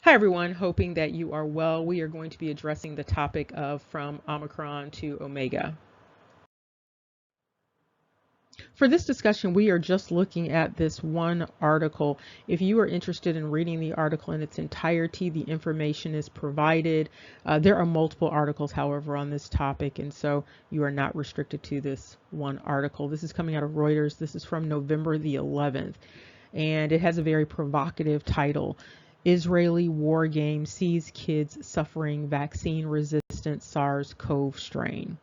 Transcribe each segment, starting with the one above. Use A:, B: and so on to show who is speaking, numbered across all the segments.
A: Hi everyone, hoping that you are well. We are going to be addressing the topic of from Omicron to Omega. For this discussion, we are just looking at this one article. If you are interested in reading the article in its entirety, the information is provided. There are multiple articles, however, on this topic, and so you are not restricted to this one article. This is coming out of Reuters. This is from November the 11th, and it has a very provocative title. Israeli war game sees kids suffering vaccine-resistant SARS-CoV strain.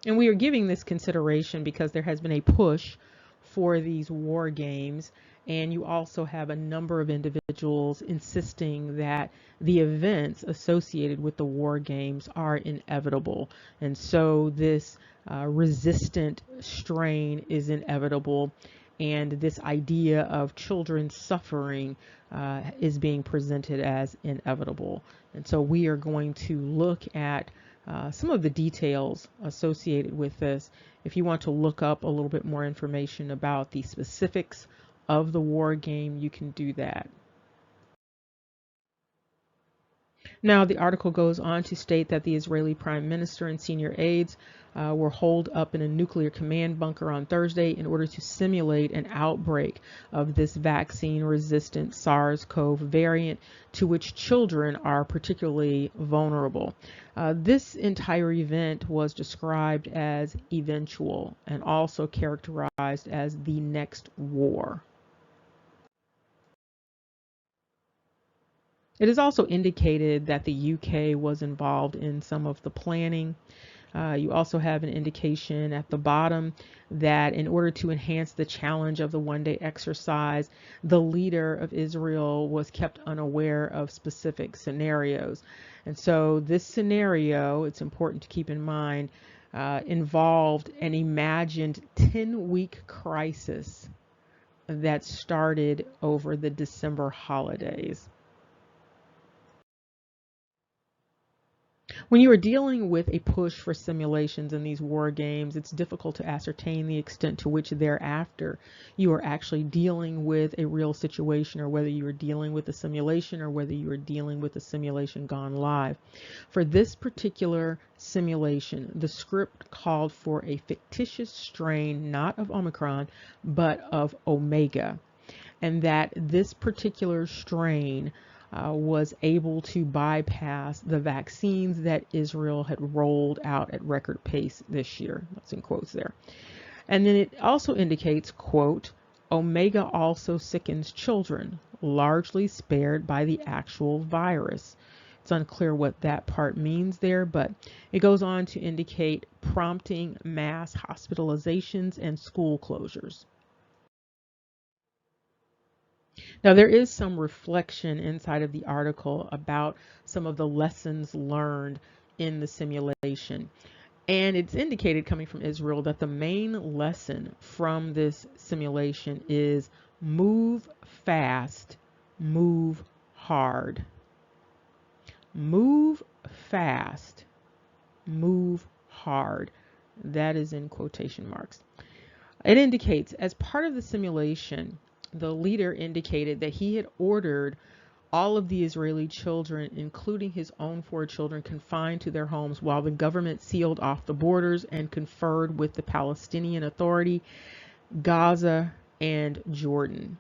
A: And we are giving this consideration because there has been a push for these war games, and you also have a number of individuals insisting that the events associated with the war games are inevitable. And so this resistant strain is inevitable, and this idea of children suffering is being presented as inevitable. And so we are going to look at some of the details associated with this. If you want to look up a little bit more information about the specifics of the war game, you can do that. Now, the article goes on to state that the Israeli Prime Minister and senior aides were holed up in a nuclear command bunker on Thursday in order to simulate an outbreak of this vaccine-resistant SARS-CoV variant to which children are particularly vulnerable. This entire event was described as eventual and also characterized as the next war. It is also indicated that the UK was involved in some of the planning. You also have an indication at the bottom that in order to enhance the challenge of the one-day exercise, the leader of Israel was kept unaware of specific scenarios. And so this scenario, it's important to keep in mind, involved an imagined 10-week crisis that started over the December holidays. When you are dealing with a push for simulations in these war games, it's difficult to ascertain the extent to which thereafter you are actually dealing with a real situation, or whether you are dealing with a simulation or whether you are dealing with a simulation gone live. For this particular simulation, the script called for a fictitious strain, not of Omicron, but of Omega, and that this particular strain was able to bypass the vaccines that Israel had rolled out at record pace this year. That's in quotes there. And then it also indicates, quote, Omega also sickens children, largely spared by the actual virus. It's unclear what that part means there, but it goes on to indicate prompting mass hospitalizations and school closures. Now, there is some reflection inside of the article about some of the lessons learned in the simulation. And it's indicated, coming from Israel, that the main lesson from this simulation is move fast, move hard. Move fast, move hard. That is in quotation marks. It indicates, as part of the simulation, the leader indicated that he had ordered all of the Israeli children, including his own 4 children, confined to their homes while the government sealed off the borders and conferred with the Palestinian Authority, Gaza, and Jordan.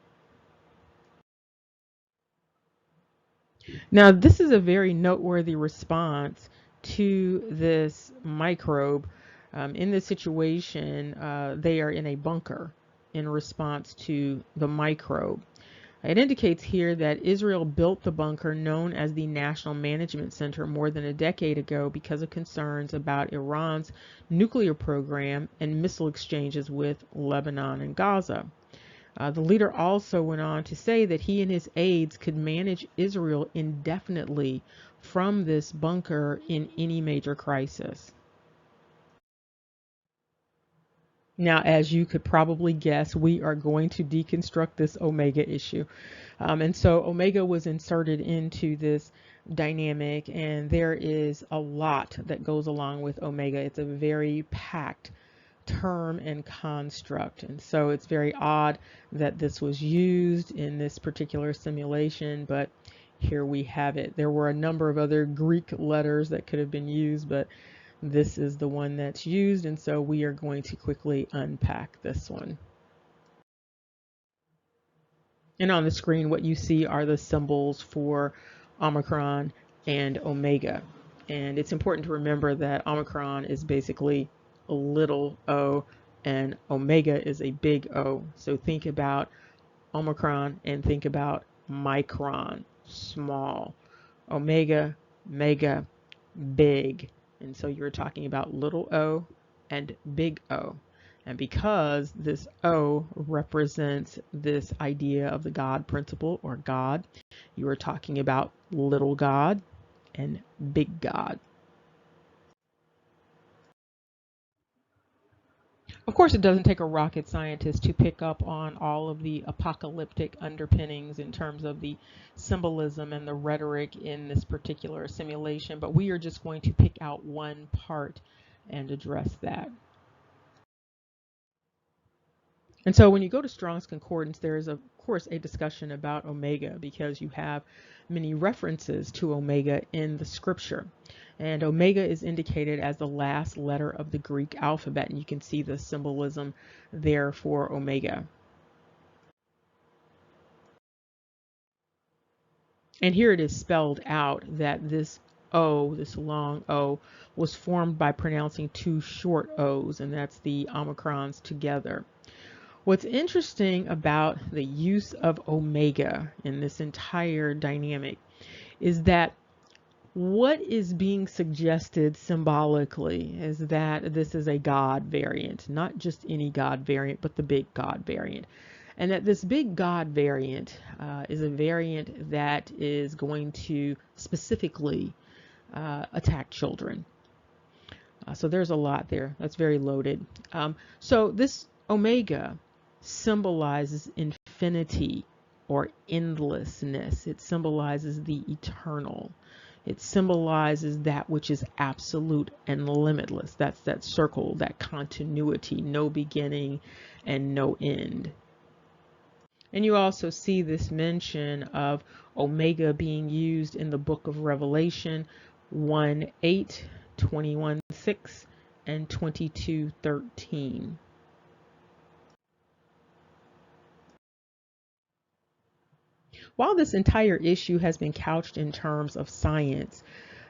A: Now, this is a very noteworthy response to this microbe. In this situation, they are in a bunker in response to the microbe. It indicates here that Israel built the bunker known as the National Management Center more than a decade ago because of concerns about Iran's nuclear program and missile exchanges with Lebanon and Gaza. The leader also went on to say that he and his aides could manage Israel indefinitely from this bunker in any major crisis. Now, as you could probably guess, we are going to deconstruct this Omega issue. And so Omega was inserted into this dynamic, and there is a lot that goes along with Omega. It's a very packed term and construct. And so it's very odd that this was used in this particular simulation, but here we have it. There were a number of other Greek letters that could have been used, but this is the one that's used, and so we are going to quickly unpack this one. And on the screen, what you see are the symbols for Omicron and Omega. And it's important to remember that Omicron is basically a little o and Omega is a big O. So think about Omicron and think about micron, small. Omega, mega, big. And so you're talking about little o and big O. And because this O represents this idea of the God principle or God, you are talking about little God and big God. Of course, it doesn't take a rocket scientist to pick up on all of the apocalyptic underpinnings in terms of the symbolism and the rhetoric in this particular simulation, but we are just going to pick out one part and address that. And so when you go to Strong's Concordance, there is, of course, a discussion about Omega because you have many references to Omega in the scripture. And Omega is indicated as the last letter of the Greek alphabet, and you can see the symbolism there for Omega. And here it is spelled out that this O, this long O, was formed by pronouncing two short O's, and that's the omicrons together. What's interesting about the use of Omega in this entire dynamic is that what is being suggested symbolically is that this is a God variant, not just any God variant, but the big God variant. And that this big God variant is a variant that is going to specifically attack children. So there's a lot there. That's very loaded. So this Omega symbolizes infinity or endlessness. It symbolizes the eternal. It symbolizes that which is absolute and limitless. That's that circle, that continuity, no beginning and no end. And you also see this mention of Omega being used in the book of Revelation 1:8, 21:6, and 22:13. While this entire issue has been couched in terms of science,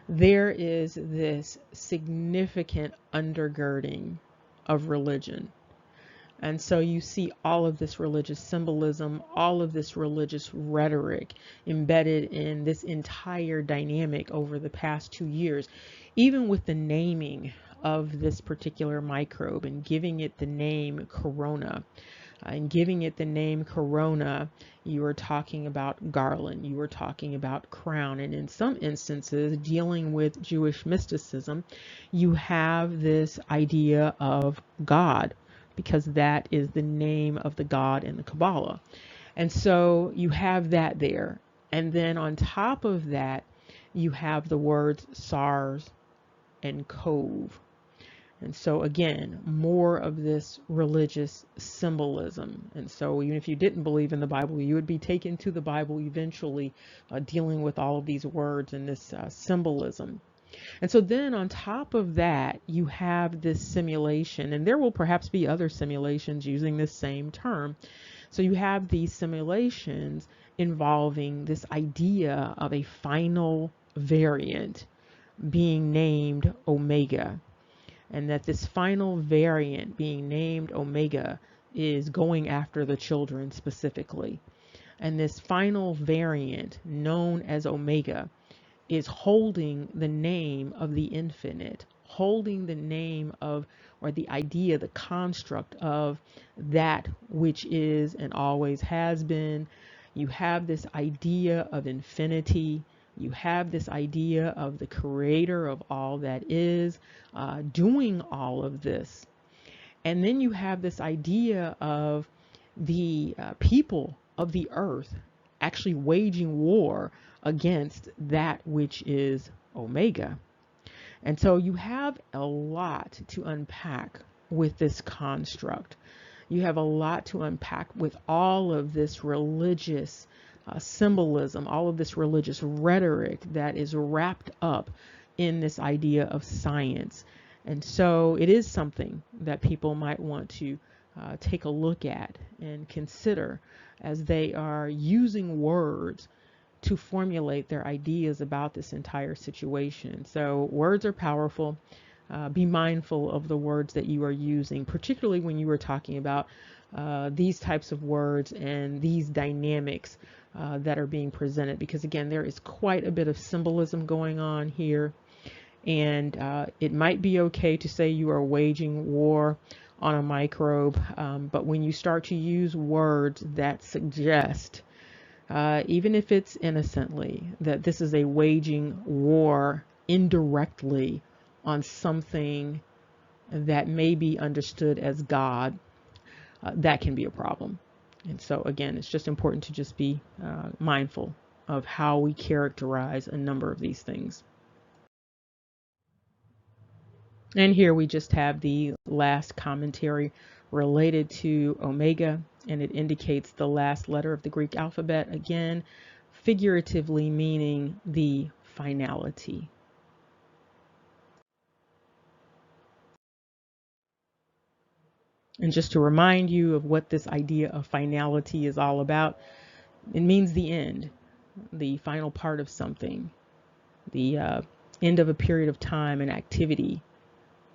A: there is this significant undergirding of religion. And so you see all of this religious symbolism, all of this religious rhetoric embedded in this entire dynamic over the past 2 years, even with the naming of this particular microbe and giving it the name corona. And giving it the name corona, you are talking about garland, you are talking about crown, and in some instances, dealing with Jewish mysticism, you have this idea of God, because that is the name of the God in the Kabbalah. And so you have that there. And then on top of that, you have the words SARS and CoV. And so again, more of this religious symbolism. And so even if you didn't believe in the Bible, you would be taken to the Bible eventually, dealing with all of these words and this symbolism. And so then on top of that, you have this simulation, and there will perhaps be other simulations using this same term. So you have these simulations involving this idea of a final variant being named Omega. And that this final variant being named Omega is going after the children specifically. And this final variant known as Omega is holding the name of the infinite, holding the name of, or the idea, the construct of that which is and always has been. You have this idea of infinity. You have this idea of the creator of all that is doing all of this. And then you have this idea of the people of the earth actually waging war against that which is Omega. And so you have a lot to unpack with this construct. You have a lot to unpack with all of this religious symbolism, all of this religious rhetoric that is wrapped up in this idea of science. And so it is something that people might want to take a look at and consider as they are using words to formulate their ideas about this entire situation. So words are powerful. Be mindful of the words that you are using, particularly when you are talking about these types of words and these dynamics that are being presented, because again, there is quite a bit of symbolism going on here. And it might be okay to say you are waging war on a microbe, but when you start to use words that suggest, even if it's innocently, that this is a waging war indirectly on something that may be understood as God, that can be a problem. And so again, it's just important to just be mindful of how we characterize a number of these things. And here we just have the last commentary related to omega, and it indicates the last letter of the Greek alphabet, again, figuratively meaning the finality. And just to remind you of what this idea of finality is all about, it means the end, the final part of something, the end of a period of time and activity,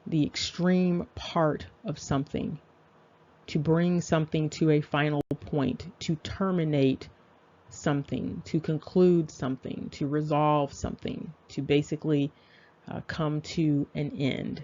A: the extreme part of something, to bring something to a final point, to terminate something, to conclude something, to resolve something, to basically come to an end.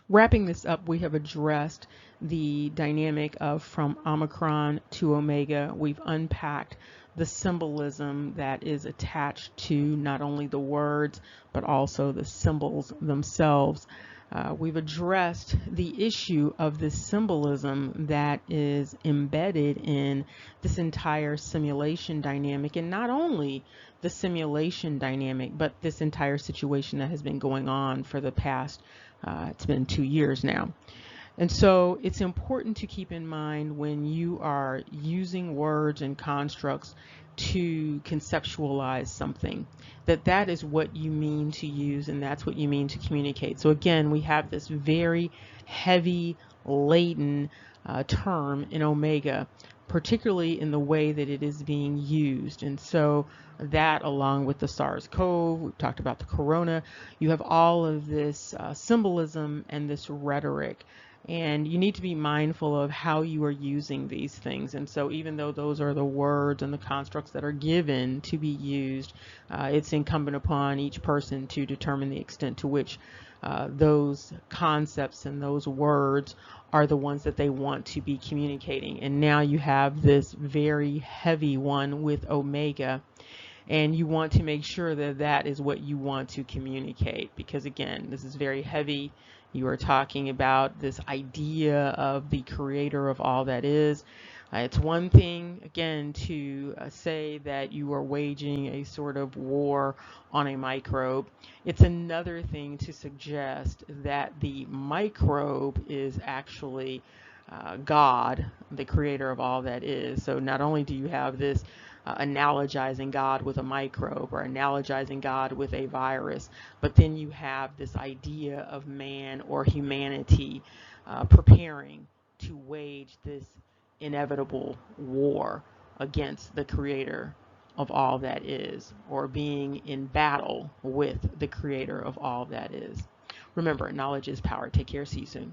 A: Wrapping this up, we have addressed the dynamic of from Omicron to Omega. We've unpacked the symbolism that is attached to not only the words, but also the symbols themselves. We've addressed the issue of this symbolism that is embedded in this entire simulation dynamic, and not only the simulation dynamic, but this entire situation that has been going on for the past it's been 2 years now. And so it's important to keep in mind when you are using words and constructs to conceptualize something, that that is what you mean to use and that's what you mean to communicate. So again, we have this very heavy, laden term in omega, particularly in the way that it is being used. And so that, along with the SARS-CoV, we've talked about the corona, you have all of this symbolism and this rhetoric. And you need to be mindful of how you are using these things. And so even though those are the words and the constructs that are given to be used, it's incumbent upon each person to determine the extent to which those concepts and those words are the ones that they want to be communicating. And now you have this very heavy one with omega, and you want to make sure that that is what you want to communicate, because again, this is very heavy. You are talking about this idea of the creator of all that is. It's one thing, again, to say that you are waging a sort of war on a microbe. It's another thing to suggest that the microbe is actually God, the creator of all that is. So not only do you have this analogizing God with a microbe or analogizing God with a virus, but then you have this idea of man or humanity preparing to wage this inevitable war against the creator of all that is, or being in battle with the creator of all that is. Remember, knowledge is power. Take care. See you soon.